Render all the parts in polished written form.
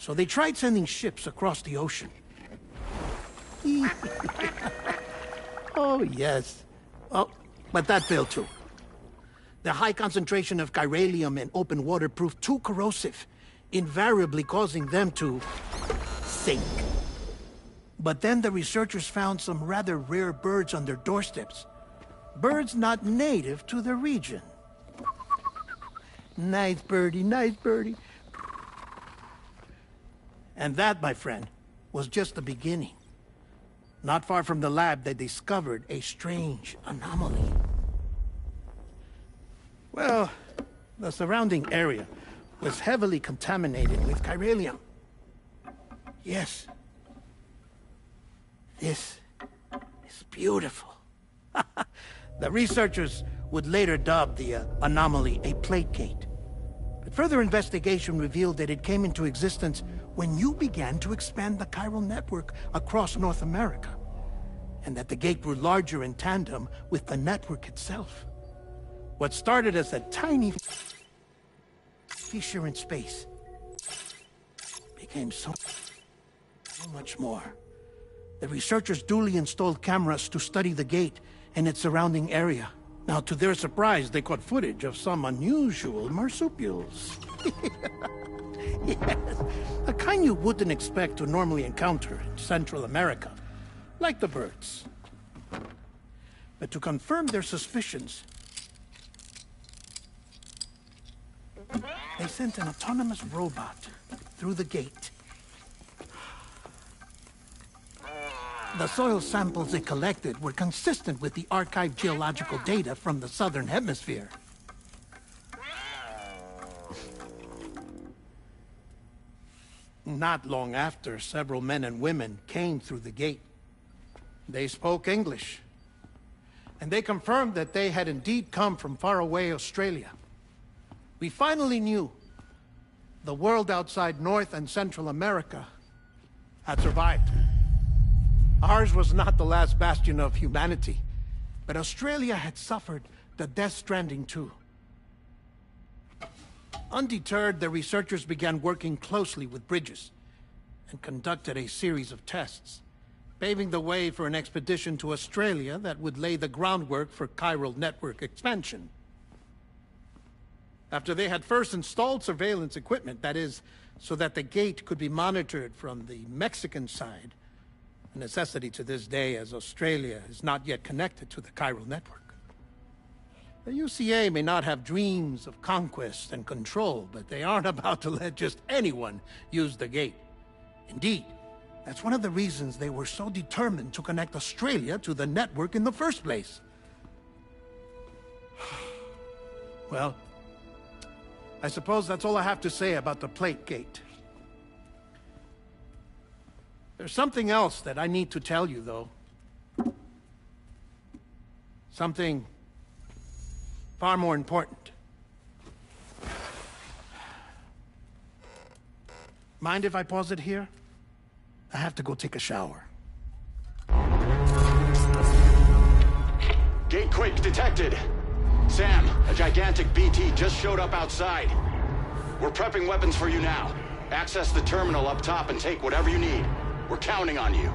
So they tried sending ships across the ocean. Oh, yes. Oh, but that failed too. The high concentration of chiralium in open water proved too corrosive, invariably causing them to sink. But then the researchers found some rather rare birds on their doorsteps. Birds not native to the region. Nice birdie, nice birdie. And that, my friend, was just the beginning. Not far from the lab, they discovered a strange anomaly. Well, the surrounding area was heavily contaminated with chiralium. Yes. This is beautiful. The researchers would later dub the anomaly a plate gate. But further investigation revealed that it came into existence when you began to expand the chiral network across North America, and that the gate grew larger in tandem with the network itself. What started as a tiny fissure in space became so much more. The researchers duly installed cameras to study the gate and its surrounding area. Now, to their surprise, they caught footage of some unusual marsupials. Yes, a kind you wouldn't expect to normally encounter in Central America, like the birds. But to confirm their suspicions, they sent an autonomous robot through the gate. The soil samples it collected were consistent with the archived geological data from the southern hemisphere. Not long after, several men and women came through the gate. They spoke English, and they confirmed that they had indeed come from faraway Australia. We finally knew the world outside North and Central America had survived. Ours was not the last bastion of humanity, but Australia had suffered the death stranding too. Undeterred, the researchers began working closely with Bridges and conducted a series of tests, paving the way for an expedition to Australia that would lay the groundwork for chiral network expansion. After they had first installed surveillance equipment, that is, so that the gate could be monitored from the Mexican side, a necessity to this day as Australia is not yet connected to the chiral network. The UCA may not have dreams of conquest and control, but they aren't about to let just anyone use the gate. Indeed, that's one of the reasons they were so determined to connect Australia to the network in the first place. Well, I suppose that's all I have to say about the plate gate. There's something else that I need to tell you, though. Something far more important. Mind if I pause it here? I have to go take a shower. Gate quake detected. Sam, a gigantic BT just showed up outside. We're prepping weapons for you now. Access the terminal up top and take whatever you need. We're counting on you.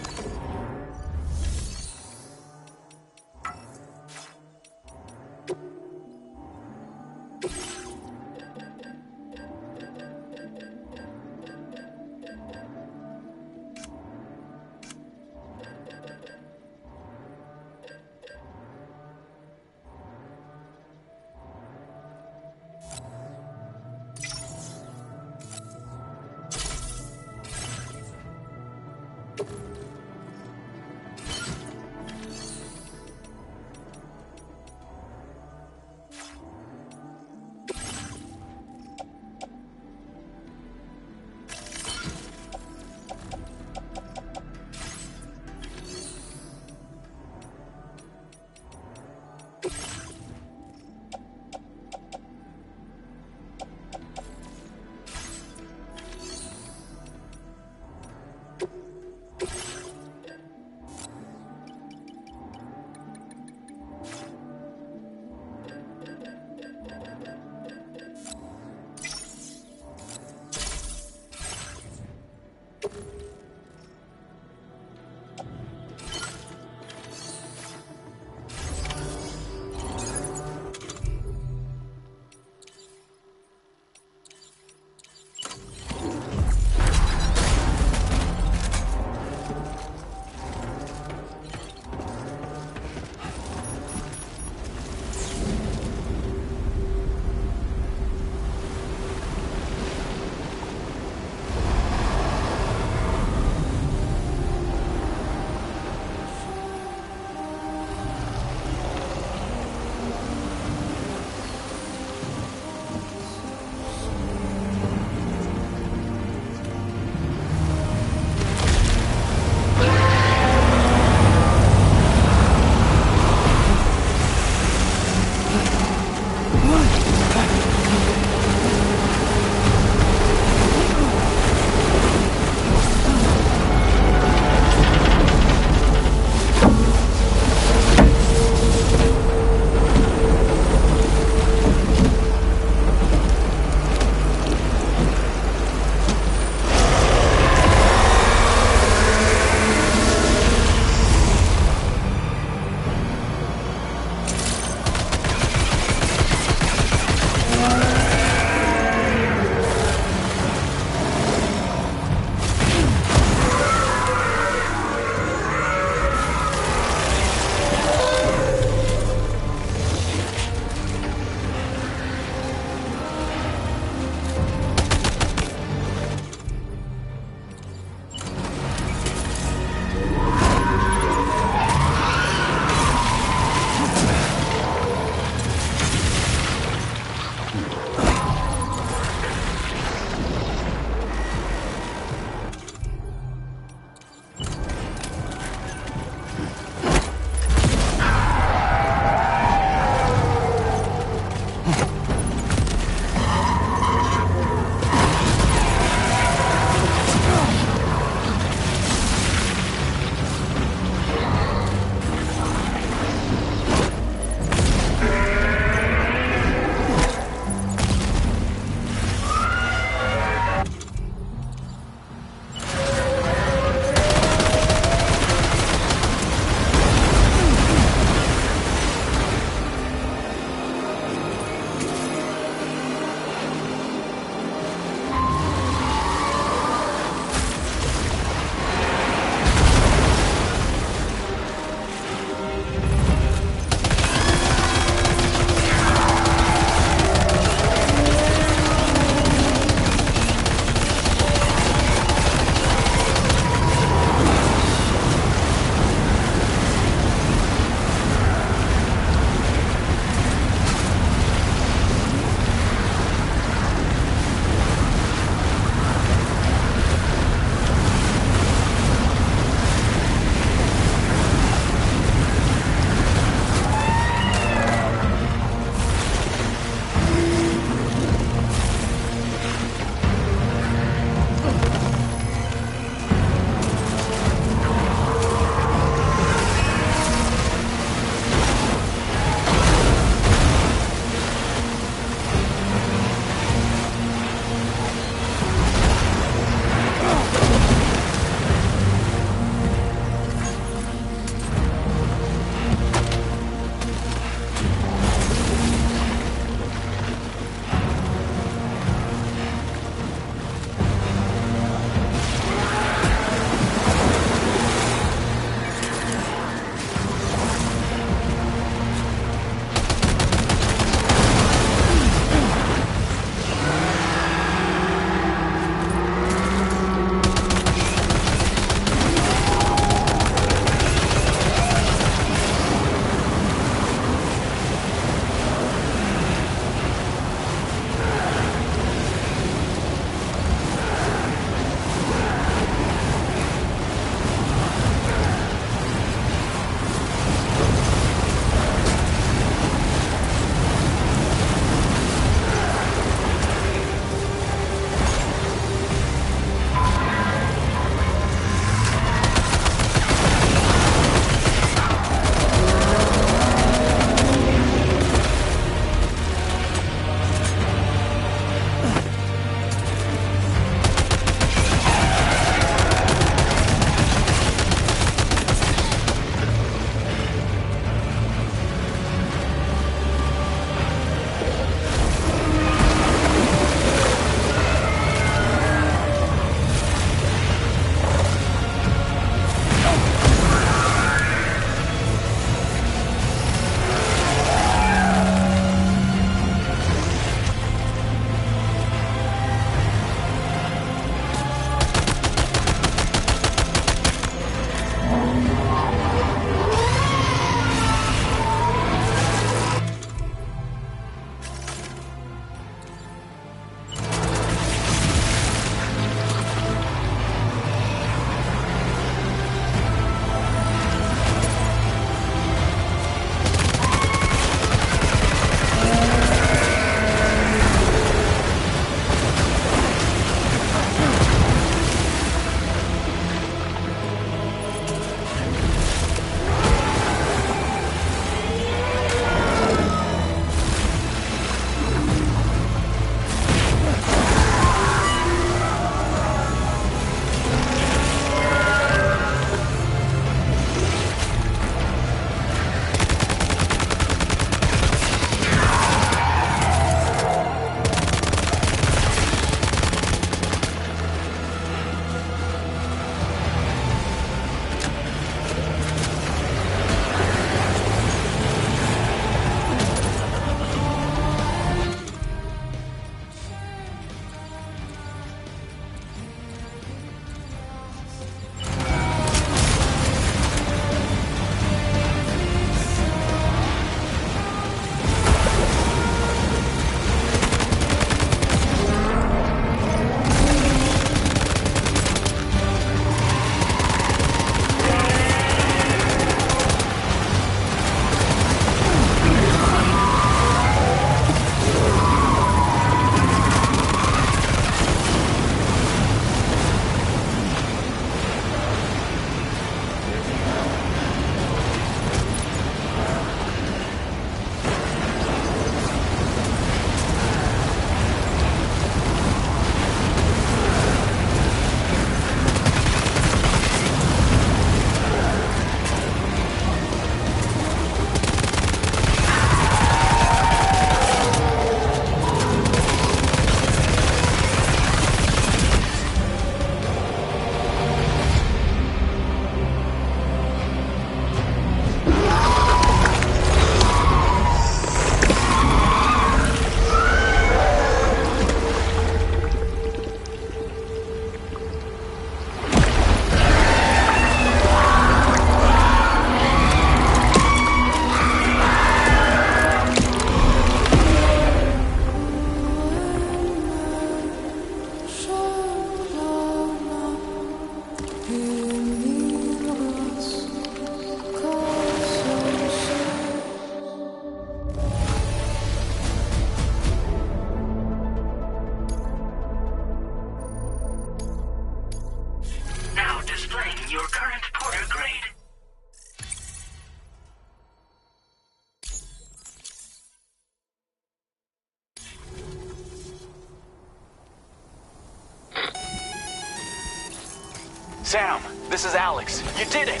Sam, this is Alex. You did it!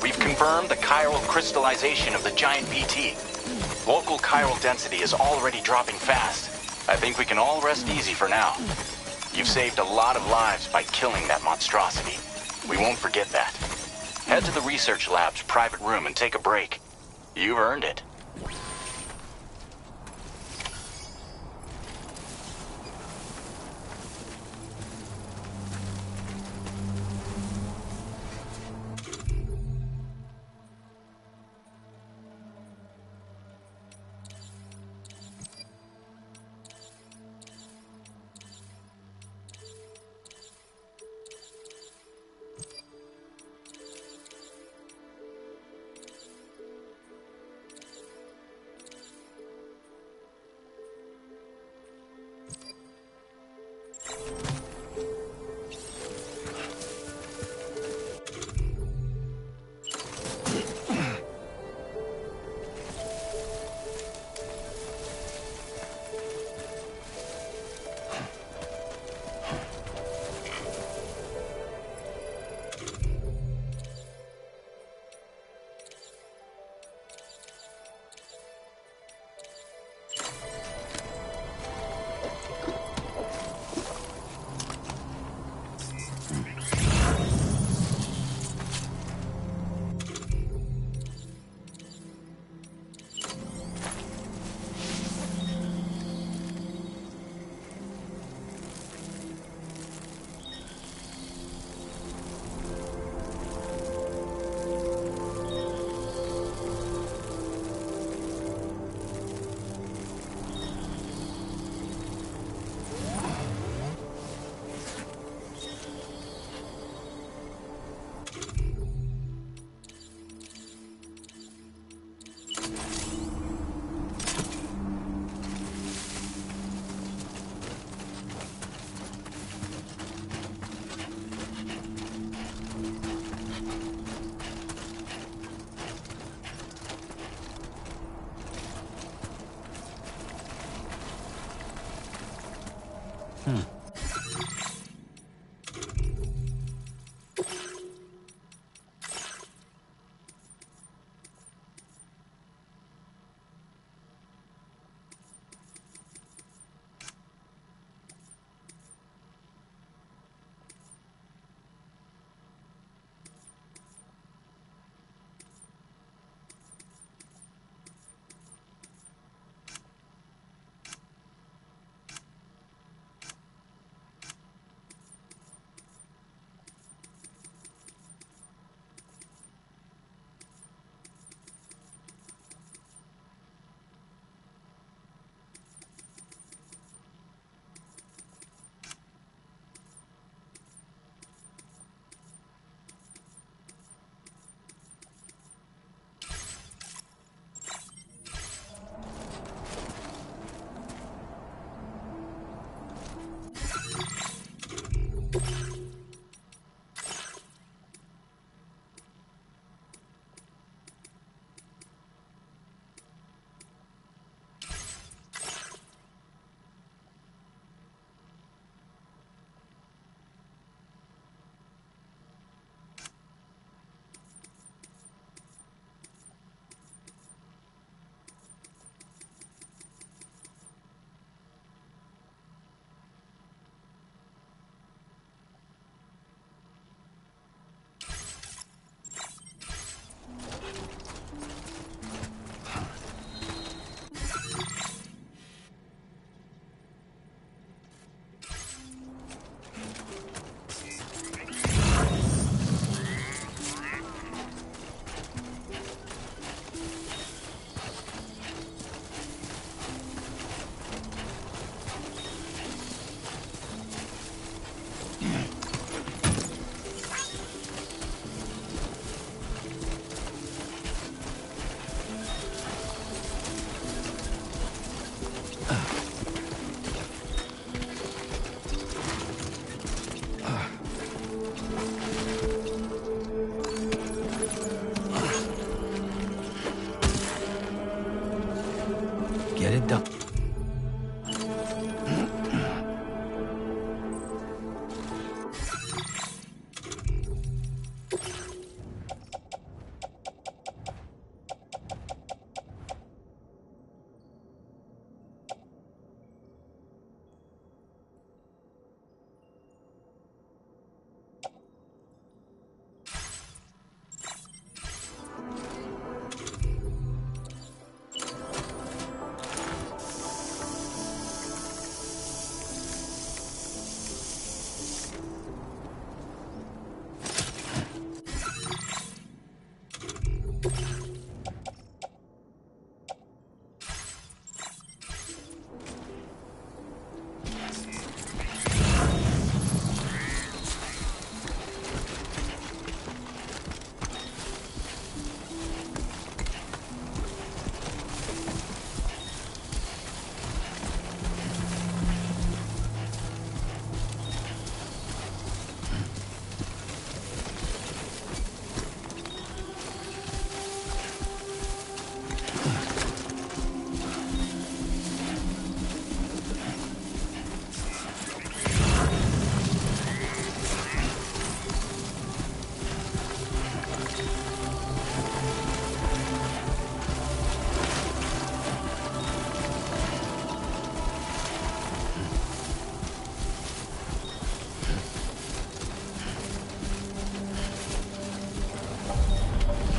We've confirmed the chiral crystallization of the giant BT. Local chiral density is already dropping fast. I think we can all rest easy for now. You've saved a lot of lives by killing that monstrosity. We won't forget that. Head to the research lab's private room and take a break. You've earned it.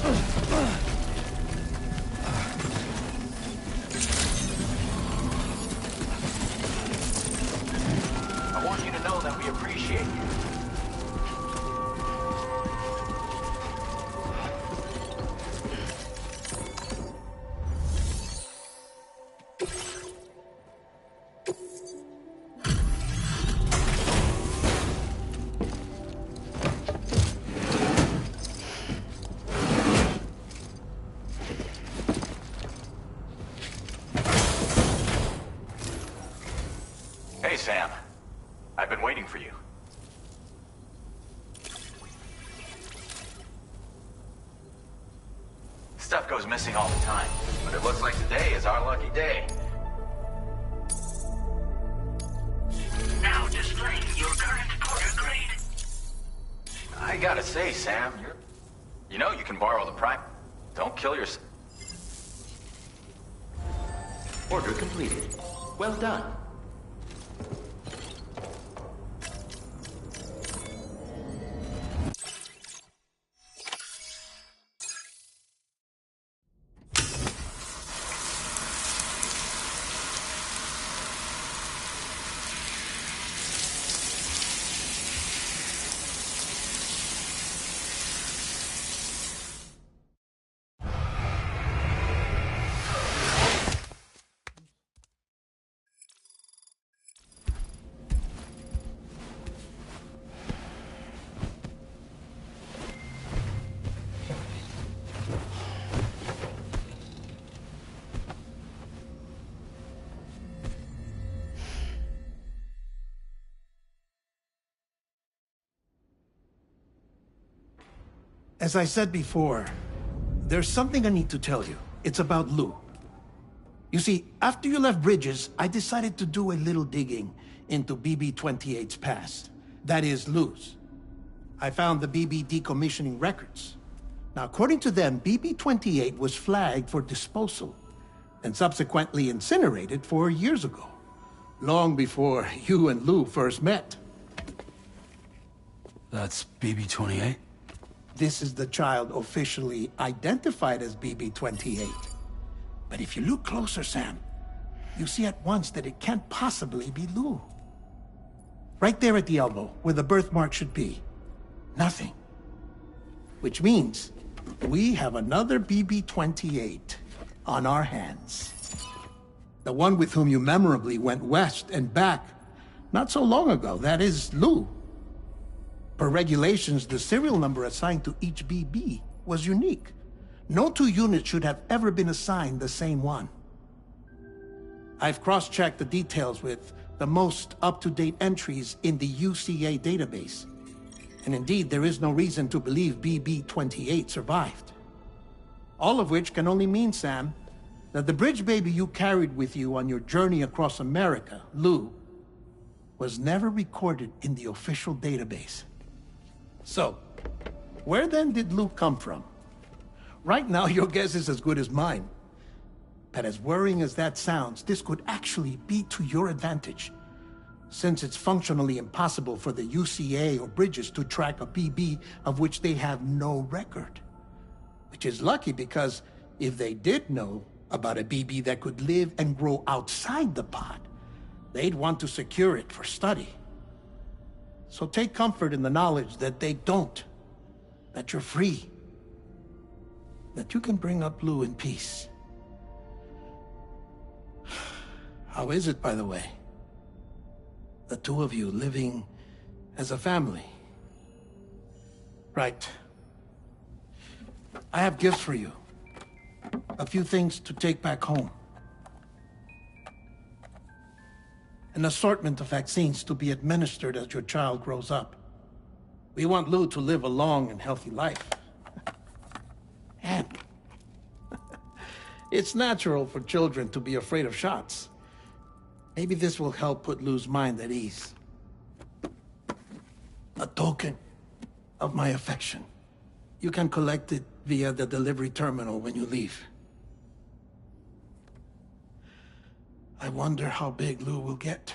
I want you to know that we appreciate you. Hey, Sam. I've been waiting for you. Stuff goes missing all the time, but it looks like today is our lucky day. Now displaying your current quarter grade. I gotta say, Sam, you know you can borrow the prime. Don't kill yourself. Order completed. Well done. As I said before, there's something I need to tell you. It's about Lou. You see, after you left Bridges, I decided to do a little digging into BB-28's past. That is, Lou's. I found the BB decommissioning records. Now, according to them, BB-28 was flagged for disposal and subsequently incinerated 4 years ago, long before you and Lou first met. That's BB-28? This is the child officially identified as BB-28. But if you look closer, Sam, you see at once that it can't possibly be Lou. Right there at the elbow, where the birthmark should be. Nothing. Which means we have another BB-28 on our hands. The one with whom you memorably went west and back not so long ago, that is Lou. Per regulations, the serial number assigned to each BB was unique. No two units should have ever been assigned the same one. I've cross-checked the details with the most up-to-date entries in the UCA database. And indeed, there is no reason to believe BB-28 survived. All of which can only mean, Sam, that the bridge baby you carried with you on your journey across America, Lou, was never recorded in the official database. So, where then did Lou come from? Right now, your guess is as good as mine. But as worrying as that sounds, this could actually be to your advantage, since it's functionally impossible for the UCA or Bridges to track a BB of which they have no record. Which is lucky because if they did know about a BB that could live and grow outside the pod, they'd want to secure it for study. So take comfort in the knowledge that they don't, that you're free, that you can bring up Lou in peace. How is it, by the way? The two of you living as a family? Right. I have gifts for you. A few things to take back home. An assortment of vaccines to be administered as your child grows up. We want Lou to live a long and healthy life. And it's natural for children to be afraid of shots. Maybe this will help put Lou's mind at ease. A token of my affection. You can collect it via the delivery terminal when you leave. I wonder how big Lou will get.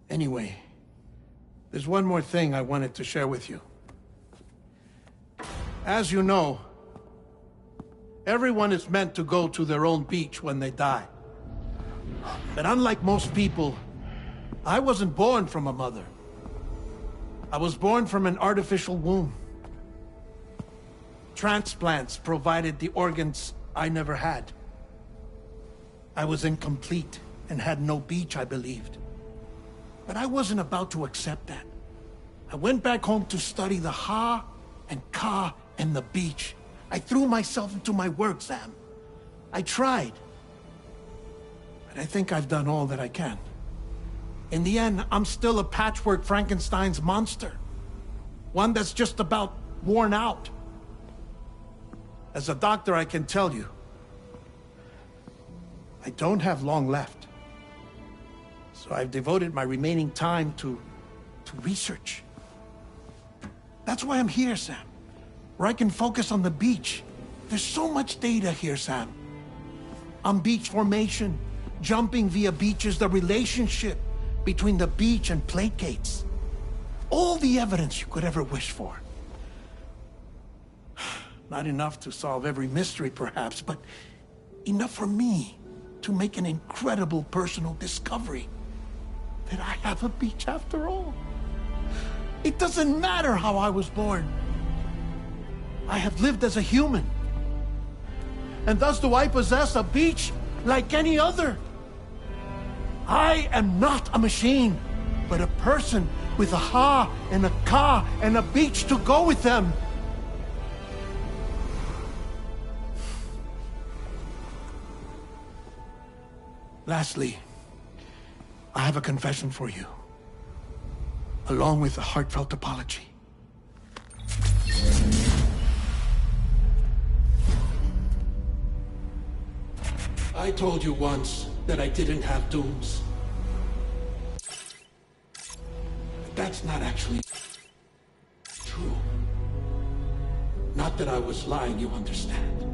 Anyway, there's one more thing I wanted to share with you. As you know, everyone is meant to go to their own beach when they die. But unlike most people, I wasn't born from a mother. I was born from an artificial womb. Transplants provided the organs I never had. I was incomplete and had no beach, I believed. But I wasn't about to accept that. I went back home to study the Ha and Ka and the beach. I threw myself into my work, Sam. I tried. But I think I've done all that I can. In the end, I'm still a patchwork Frankenstein's monster. One that's just about worn out. As a doctor, I can tell you, I don't have long left. So I've devoted my remaining time to research. That's why I'm here, Sam. Where I can focus on the beach. There's so much data here, Sam. On beach formation, jumping via beaches, the relationship between the beach and plate gates. All the evidence you could ever wish for. Not enough to solve every mystery, perhaps, but enough for me to make an incredible personal discovery. That I have a beach after all. It doesn't matter how I was born. I have lived as a human. And thus do I possess a beach like any other. I am not a machine, but a person with a Ha and a Ka and a beach to go with them. Lastly, I have a confession for you, along with a heartfelt apology. I told you once that I didn't have dooms. But that's not actually true. Not that I was lying, you understand.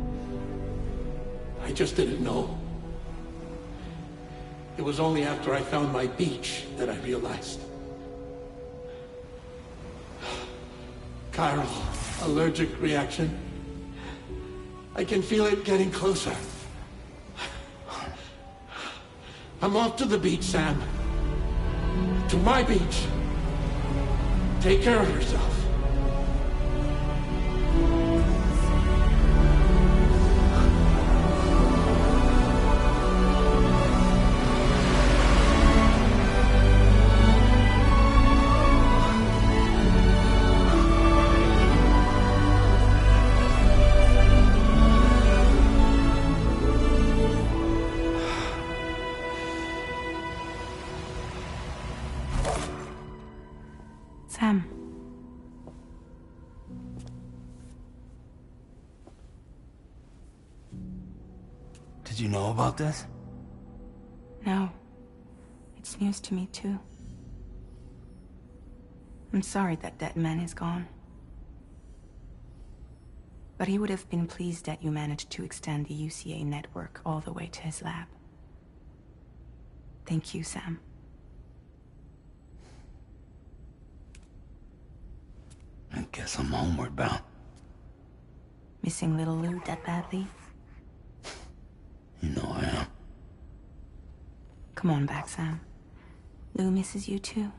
I just didn't know. It was only after I found my beach that I realized. Chiral allergic reaction. I can feel it getting closer. I'm off to the beach, Sam. To my beach. Take care of yourself. Sam. Did you know about this? No. It's news to me, too. I'm sorry that that man is gone. But he would have been pleased that you managed to extend the UCA network all the way to his lab. Thank you, Sam. I guess I'm homeward bound. Missing little Lou that badly? You know I am. Come on back, Sam. Lou misses you too.